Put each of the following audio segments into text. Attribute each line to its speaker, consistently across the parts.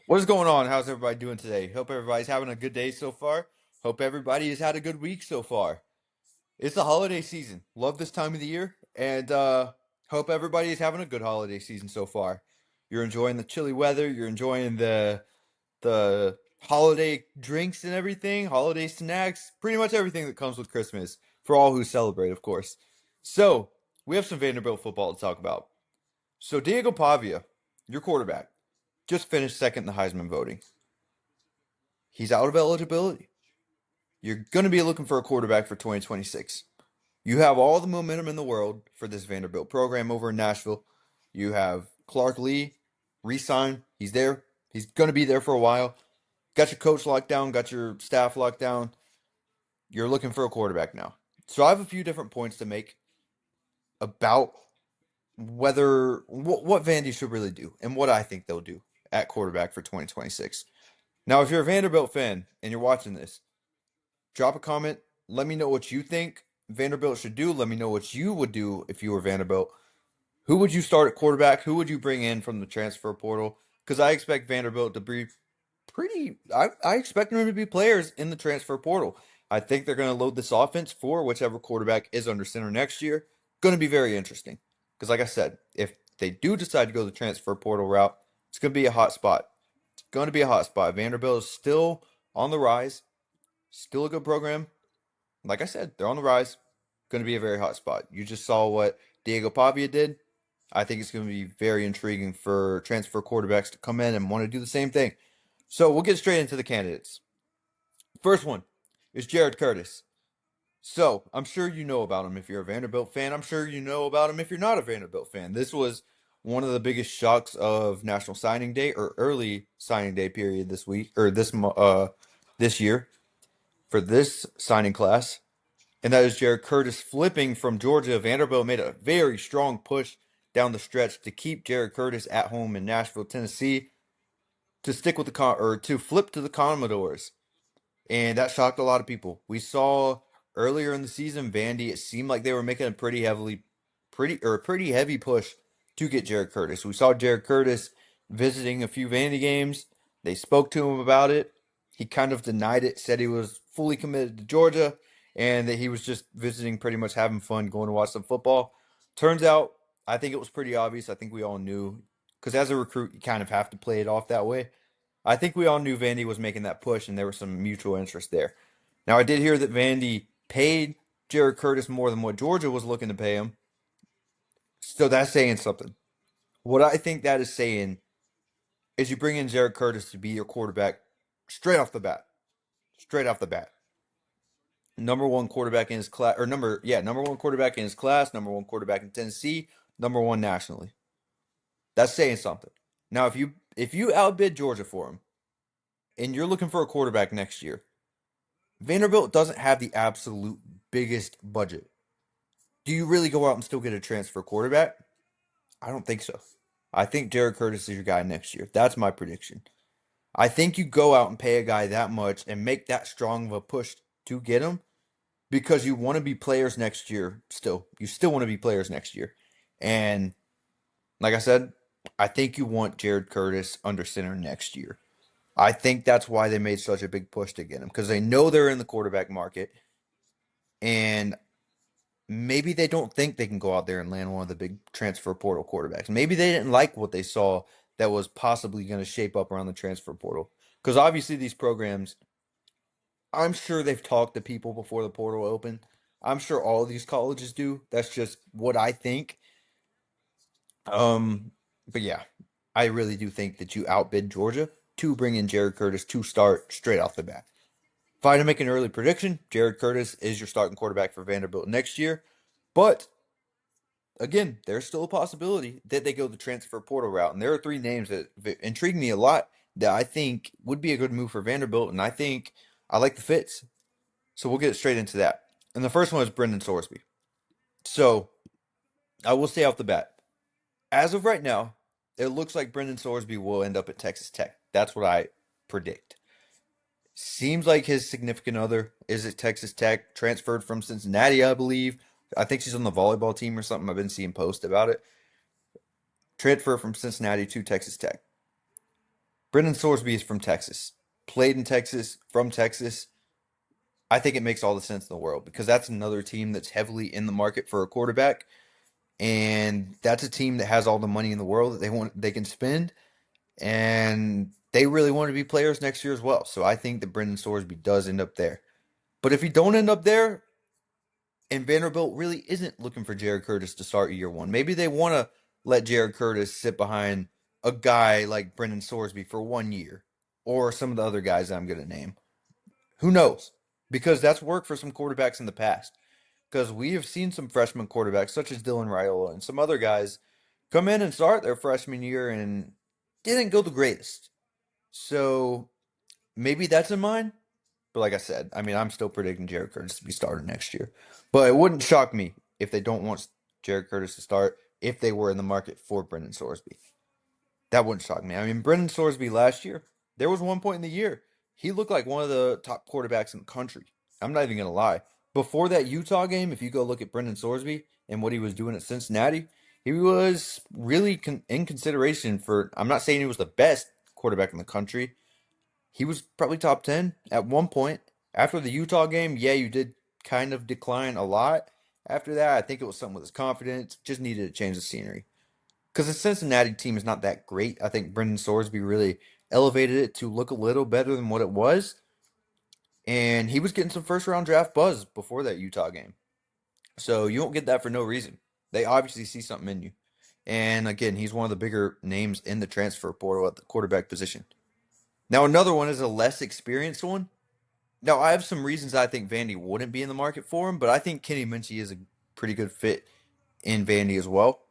Speaker 1: What is going on? How's everybody doing today? Hope everybody's having a good day so far. Hope everybody has had a good week so far. It's the holiday season. Love this time of the year, and hope everybody is having a good holiday season so far. You're enjoying the chilly weather. You're enjoying the holiday drinks and everything, holiday snacks, pretty much everything that comes with Christmas for all who celebrate, of course. So we have some Vanderbilt football to talk about. So Diego Pavia, your quarterback, just finished second in the Heisman voting. He's out of eligibility. You're going to be looking for a quarterback for 2026. You have all the momentum in the world for this Vanderbilt program over in Nashville. You have Clark Lee re-signed. He's there. He's going to be there for a while. Got your coach locked down, got your staff locked down. You're looking for a quarterback now. So I have a few different points to make about whether what Vandy should really do and what I think they'll do at quarterback for 2026. Now, if you're a Vanderbilt fan and you're watching this, drop a comment. Let me know what you think Vanderbilt should do. Let me know what you would do if you were Vanderbilt. Who would you start at quarterback? Who would you bring in from the transfer portal? Because I expect Vanderbilt to be I expect them to be players in the transfer portal. I think they're going to load this offense for whichever quarterback is under center next year. Going to be very interesting. Because, like I said, if they do decide to go the transfer portal route, it's going to be a hot spot. It's going to be a hot spot. Vanderbilt is still on the rise. Still a good program. Like I said, they're on the rise. Going to be a very hot spot. You just saw what Diego Pavia did. I think it's going to be very intriguing for transfer quarterbacks to come in and want to do the same thing. So we'll get straight into the candidates. First one is Jared Curtis. So I'm sure you know about him if you're a Vanderbilt fan. I'm sure you know about him if you're not a Vanderbilt fan. This was one of the biggest shocks of National Signing Day or early signing day period this week or this year for this signing class, and that is Jared Curtis flipping from Georgia. Vanderbilt made a very strong push down the stretch to keep Jared Curtis at home in Nashville, Tennessee, to stick with or to flip to the Commodores, and that shocked a lot of people. We saw earlier in the season, Vandy. It seemed like they were making a pretty heavy push to get Jared Curtis. We saw Jared Curtis visiting a few Vandy games. They spoke to him about it. He kind of denied it, said he was fully committed to Georgia, and that he was just visiting, pretty much having fun, going to watch some football. Turns out, I think it was pretty obvious. I think we all knew, because as a recruit, you kind of have to play it off that way. I think we all knew Vandy was making that push, and there was some mutual interest there. Now, I did hear that Vandy paid Jared Curtis more than what Georgia was looking to pay him, so that's saying something. What I think that is saying is you bring in Jared Curtis to be your quarterback straight off the bat. Straight off the bat. Number one quarterback in his class, or number one quarterback in his class, number one quarterback in Tennessee, number one nationally. That's saying something. Now, if you outbid Georgia for him, and you're looking for a quarterback next year, Vanderbilt doesn't have the absolute biggest budget. Do you really go out and still get a transfer quarterback? I don't think so. I think Jared Curtis is your guy next year. That's my prediction. I think you go out and pay a guy that much and make that strong of a push to get him because you want to be players next year still. You still want to be players next year. And like I said, I think you want Jared Curtis under center next year. I think that's why they made such a big push to get him because they know they're in the quarterback market and maybe they don't think they can go out there and land one of the big transfer portal quarterbacks. Maybe they didn't like what they saw that was possibly going to shape up around the transfer portal. Because obviously these programs, I'm sure they've talked to people before the portal opened. I'm sure all of these colleges do. That's just what I think. But yeah, I really do think that you outbid Georgia to bring in Jared Curtis to start straight off the bat. If I had to make an early prediction, Jared Curtis is your starting quarterback for Vanderbilt next year. But again, there's still a possibility that they go the transfer portal route. And there are three names that intrigue me a lot that I think would be a good move for Vanderbilt. And I think I like the fits. So we'll get straight into that. And the first one is Brendan Sorsby. So I will say off the bat, as of right now, it looks like Brendan Sorsby will end up at Texas Tech. That's what I predict. Seems like his significant other is at Texas Tech, transferred from Cincinnati, I believe. I think she's on the volleyball team or something. I've been seeing posts about it. Transfer from Cincinnati to Texas Tech. Brendan Sorsby is from Texas, played in Texas, from Texas. I think it makes all the sense in the world because that's another team that's heavily in the market for a quarterback, and that's a team that has all the money in the world that they can spend, and they really want to be players next year as well. So I think that Brendan Sorsby does end up there. But if he don't end up there, and Vanderbilt really isn't looking for Jared Curtis to start year one, maybe they want to let Jared Curtis sit behind a guy like Brendan Sorsby for 1 year, or some of the other guys I'm going to name. Who knows? Because that's worked for some quarterbacks in the past. Because we have seen some freshman quarterbacks, such as Dylan Raiola and some other guys, come in and start their freshman year and didn't go the greatest. So maybe that's in mind. But like I said, I mean, I'm still predicting Jared Curtis to be starting next year. But it wouldn't shock me if they don't want Jared Curtis to start if they were in the market for Brendan Sorsby. That wouldn't shock me. I mean, Brendan Sorsby last year, there was one point in the year he looked like one of the top quarterbacks in the country. I'm not even going to lie. Before that Utah game, if you go look at Brendan Sorsby and what he was doing at Cincinnati, he was really in consideration for, I'm not saying he was the best quarterback in the country. He was probably top 10 at one point. After the Utah game, yeah, you did kind of decline a lot. After that, I think it was something with his confidence. Just needed to change the scenery. Because the Cincinnati team is not that great. I think Brendan Sorsby really elevated it to look a little better than what it was. And he was getting some first round draft buzz before that Utah game. So you won't get that for no reason. They obviously see something in you. And again, he's one of the bigger names in the transfer portal at the quarterback position. Now, another one is a less experienced one. Now, I have some reasons I think Vandy wouldn't be in the market for him, but I think Kenny Minchie is a pretty good fit in Vandy as well.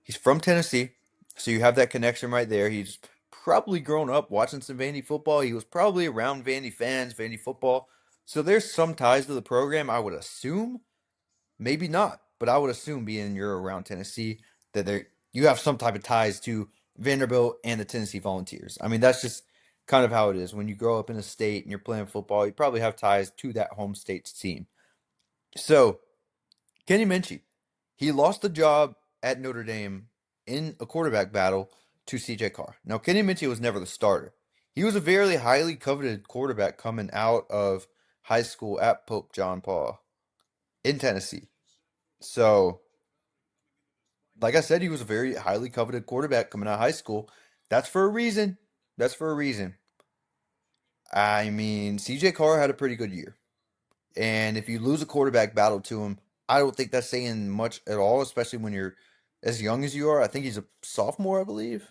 Speaker 1: He's from Tennessee, so you have that connection right there. He's probably grown up watching some Vandy football. He was probably around Vandy fans, Vandy football. So there's some ties to the program, I would assume. Maybe not, but I would assume being you're around Tennessee that you have some type of ties to Vanderbilt and the Tennessee Volunteers. I mean, that's just kind of how it is. When you grow up in a state and you're playing football, you probably have ties to that home state's team. So, Kenny Minchie, he lost the job at Notre Dame in a quarterback battle to CJ Carr. Now, Kenny Minchie was never the starter. He was a very highly coveted quarterback coming out of high school at Pope John Paul in Tennessee. So, like I said, he was a very highly coveted quarterback coming out of high school. That's for a reason. That's for a reason. I mean, CJ Carr had a pretty good year. And if you lose a quarterback battle to him, I don't think that's saying much at all, especially when you're as young as you are. I think he's a sophomore, I believe.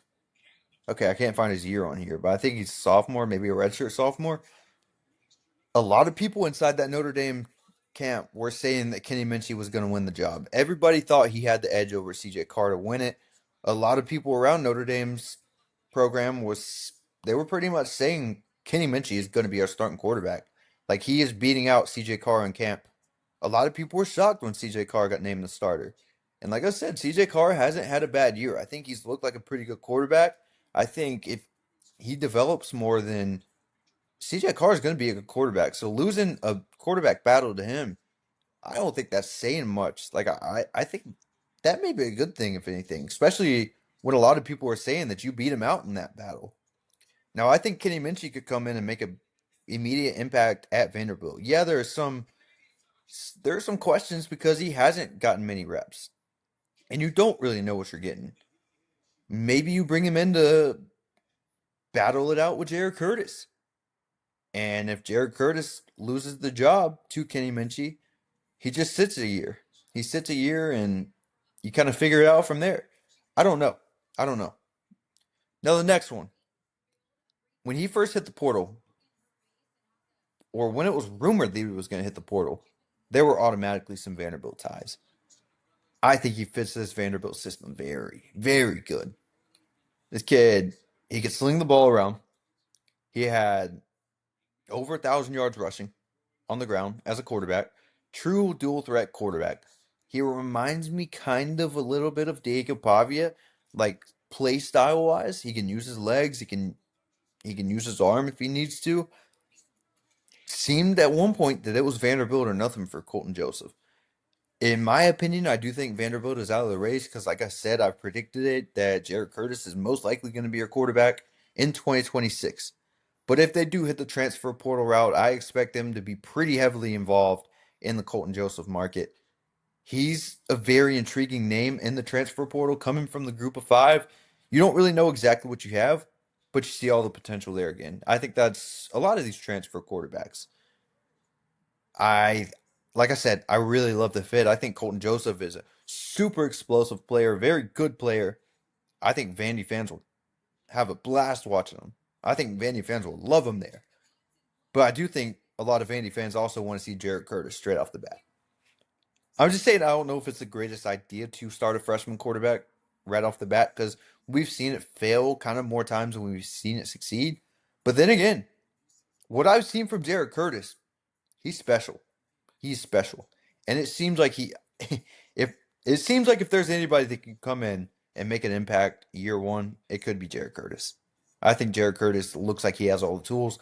Speaker 1: Okay, I can't find his year on here, but I think he's a sophomore, maybe a redshirt sophomore. A lot of people inside that Notre Dame camp were saying that Kenny Minchie was going to win the job. Everybody thought he had the edge over CJ Carr to win it. A lot of people around Notre Dame's program they were pretty much saying Kenny Minchie is going to be our starting quarterback. Like he is beating out CJ Carr in camp. A lot of people were shocked when CJ Carr got named the starter. And like I said, CJ Carr hasn't had a bad year. I think he's looked like a pretty good quarterback. I think if he develops more than CJ Carr is going to be a good quarterback. So losing a quarterback battle to him, I don't think that's saying much. Like I think that may be a good thing, if anything, especially when a lot of people are saying that you beat him out in that battle. Now I think Kenny Minchie could come in and make a immediate impact at Vanderbilt. Yeah, there are some questions because he hasn't gotten many reps, and you don't really know what you're getting. Maybe you bring him in to battle it out with Jared Curtis. And if Jared Curtis loses the job to Kenny Minchie, he just sits a year. He sits a year and you kind of figure it out from there. I don't know. I don't know. Now, the next one. When he first hit the portal, or when it was rumored that he was going to hit the portal, there were automatically some Vanderbilt ties. I think he fits this Vanderbilt system very, very good. This kid, he could sling the ball around. He had over 1,000 yards rushing on the ground as a quarterback. True dual threat quarterback. He reminds me kind of a little bit of Diego Pavia, like play style wise. He can use his legs. He can use his arm if he needs to. Seemed at one point that it was Vanderbilt or nothing for Colton Joseph. In my opinion, I do think Vanderbilt is out of the race because, like I said, I've predicted it that Jared Curtis is most likely going to be our quarterback. in 2026. But if they do hit the transfer portal route, I expect them to be pretty heavily involved in the Colton Joseph market. He's a very intriguing name in the transfer portal coming from the group of five. You don't really know exactly what you have, but you see all the potential there again. I think that's a lot of these transfer quarterbacks. I, like I said, I really love the fit. I think Colton Joseph is a super explosive player, very good player. I think Vandy fans will have a blast watching him. I think Vandy fans will love him there. But I do think a lot of Vandy fans also want to see Jared Curtis straight off the bat. I'm just saying I don't know if it's the greatest idea to start a freshman quarterback right off the bat because we've seen it fail kind of more times than we've seen it succeed. But then again, what I've seen from Jared Curtis, he's special. He's special. And it seems like he if it seems like if there's anybody that can come in and make an impact year one, it could be Jared Curtis. I think Jared Curtis looks like he has all the tools,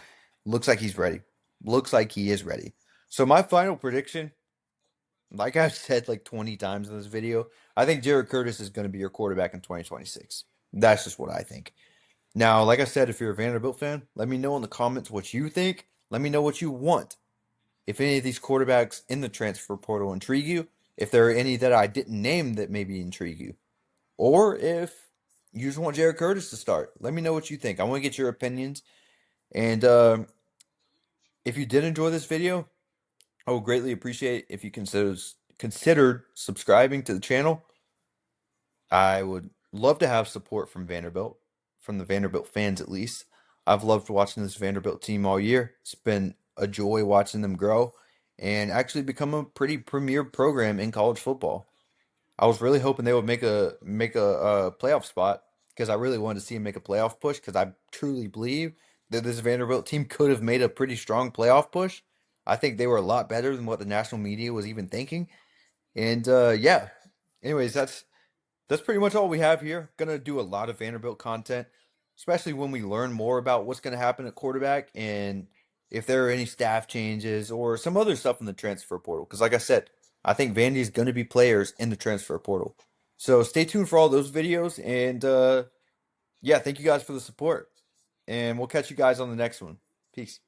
Speaker 1: looks like he's ready. Looks like he is ready. So my final prediction, like I've said like 20 times in this video, I think Jared Curtis is going to be your quarterback in 2026. That's just what I think. Now, like I said, if you're a Vanderbilt fan, let me know in the comments what you think. Let me know what you want. If any of these quarterbacks in the transfer portal intrigue you, if there are any that I didn't name that maybe intrigue you, or if you just want Jared Curtis to start, let me know what you think. I want to get your opinions. And if you did enjoy this video, I would greatly appreciate if you considered subscribing to the channel. I would love to have support from Vanderbilt, from the Vanderbilt fans at least. I've loved watching this Vanderbilt team all year. It's been a joy watching them grow and actually become a pretty premier program in college football. I was really hoping they would make a playoff spot because I really wanted to see them make a playoff push because I truly believe that this Vanderbilt team could have made a pretty strong playoff push. I think they were a lot better than what the national media was even thinking. And yeah, anyways, that's pretty much all we have here. Gonna do a lot of Vanderbilt content, especially when we learn more about what's gonna happen at quarterback and if there are any staff changes or some other stuff in the transfer portal. Because like I said, I think Vandy's gonna be players in the transfer portal. So stay tuned for all those videos and yeah, thank you guys for the support. And we'll catch you guys on the next one. Peace.